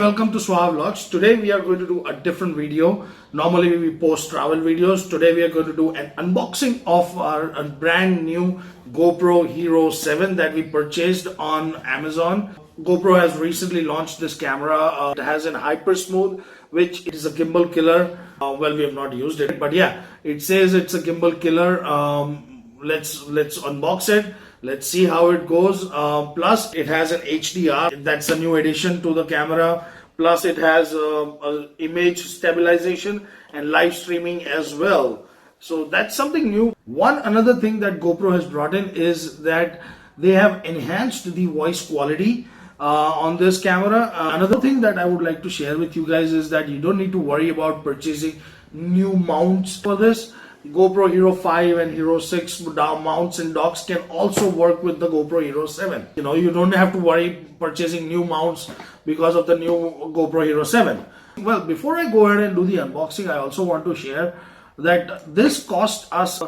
welcome to Swaha Vlogs. Today we are going to do a different video. Normally we post travel videos. Today we are going to do an unboxing of our brand new GoPro Hero 7 that we purchased on Amazon. GoPro has recently launched this camera. It has an hyper smooth, which is a gimbal killer. Well, we have not used it, but yeah, it says it's a gimbal killer. Let's unbox it. Let's see how it goes. Plus it has an HDR. That's a new addition to the camera. Plus it has image stabilization and live streaming as well. So that's something new. Another thing that GoPro has brought in is that they have enhanced the voice quality on this camera. Another thing that I would like to share with you guys is that you don't need to worry about purchasing new mounts for this. GoPro Hero 5 and Hero 6 mounts and docks can also work with the GoPro Hero 7. You don't have to worry purchasing new mounts because of the new GoPro Hero 7. Well, before I go ahead and do the unboxing, I also want to share that this cost us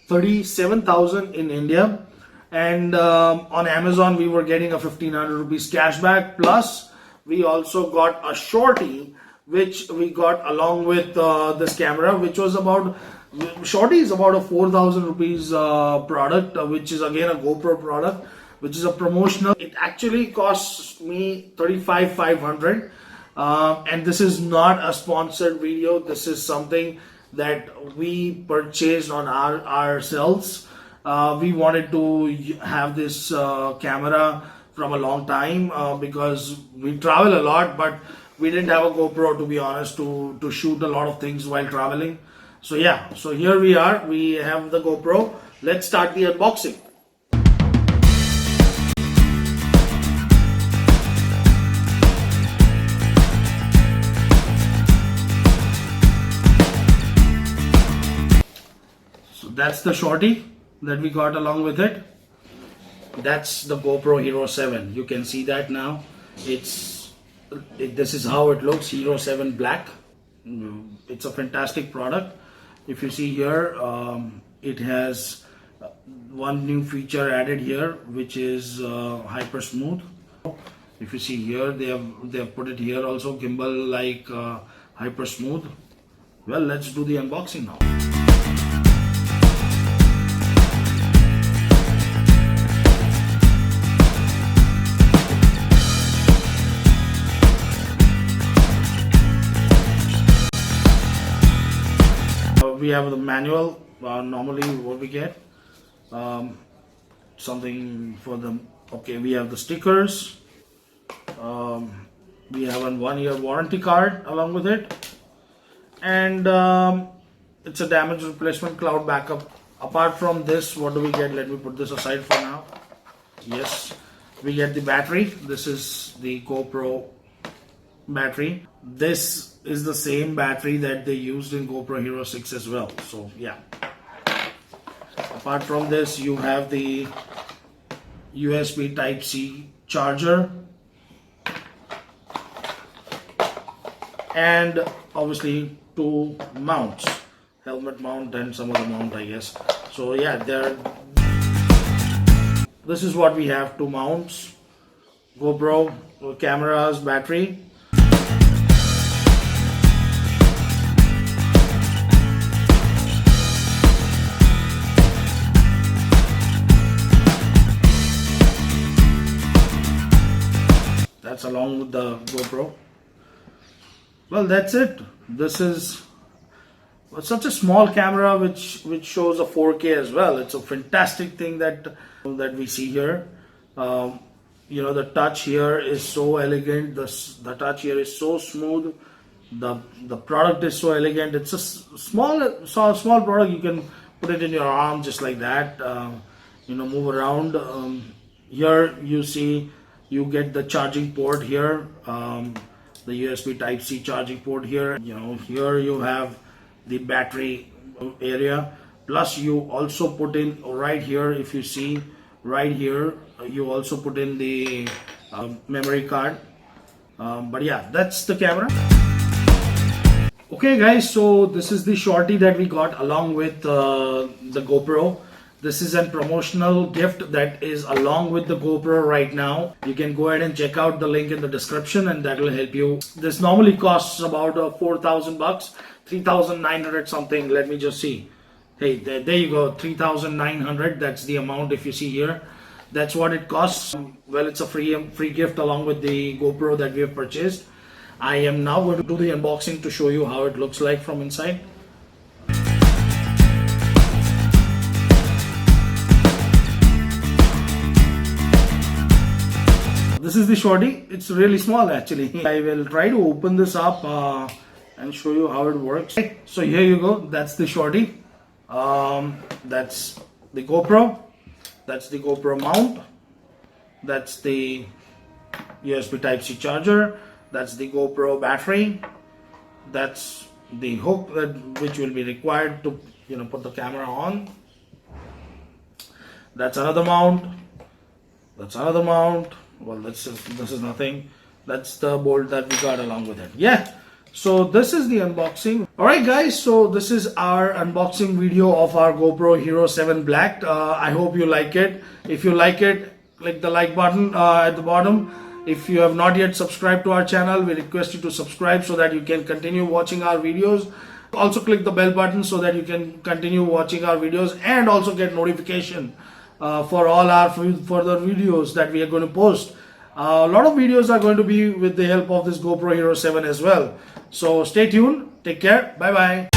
37,000 in India, and on Amazon we were getting a 1,500 rupees cashback. Plus we also got a shorty which we got along with this camera, which was about Shorty is about a 4,000 rupees product, which is again a GoPro product, which is a promotional. It actually costs me 35,500, and this is not a sponsored video. This is something that we purchased on ourselves. We wanted to have this camera from a long time because we travel a lot, but we didn't have a GoPro, to be honest, to shoot a lot of things while traveling. So yeah, so here we are, we have the GoPro. Let's start the unboxing. So that's the shorty that we got along with it. That's the GoPro Hero 7. You can see that now. This is how it looks, Hero 7 Black. It's a fantastic product. If you see here, it has one new feature added here, which is hyper smooth. If you see here, they have put it here also, gimbal like hyper smooth. Well, let's do the unboxing now. We have the manual. Normally what we get, something for them. Okay, we have the stickers. We have a 1-year warranty card along with it, and it's a damage replacement cloud backup. Apart from this, what do we get? Let me put this aside for now. Yes, we get the battery. This is the GoPro battery. This is the same battery that they used in GoPro Hero 6 as well. So yeah, apart from this, you have the USB Type-C charger, and obviously two mounts, helmet mount and some other mount, I guess. So yeah, this is what we have: two mounts, GoPro, cameras, battery. That's along with the GoPro. Well, that's it. This is such a small camera which shows a 4K as well. It's a fantastic thing that we see here. The touch here is so elegant. The touch here is so smooth. The product is so elegant. It's a small product. You can put it in your arm just like that. Move around. Here you see, you get the charging port here, the USB Type-C charging port here. Here you have the battery area. Plus you also put in right here, if you see right here, you also put in the memory card. But yeah, that's the camera. Okay guys, so this is the shorty that we got along with the GoPro. This is a promotional gift that is along with the GoPro right now. You can go ahead and check out the link in the description, and that will help you. This normally costs about 4,000 bucks, 3,900 something. Let me just see. Hey, there you go, 3,900. That's the amount if you see here. That's what it costs. Well, it's a free gift along with the GoPro that we have purchased. I am now going to do the unboxing to show you how it looks like from inside. This is the shorty. It's really small actually. I will try to open this up and show you how it works. So here you go. That's the shorty. That's the GoPro. That's the GoPro mount. That's the USB Type-C charger. That's the GoPro battery. That's the hook which will be required to put the camera on. That's another mount. That's another mount. Well, this is nothing. That's the bolt that we got along with it. Yeah. So this is the unboxing. Alright guys, so this is our unboxing video of our GoPro Hero 7 Black. I hope you like it. If you like it, click the like button at the bottom. If you have not yet subscribed to our channel, we request you to subscribe so that you can continue watching our videos. Also click the bell button so that you can continue watching our videos and also get notification for all our further videos that we are going to post. A lot of videos are going to be with the help of this GoPro Hero 7 as well. So stay tuned. Take care. Bye bye.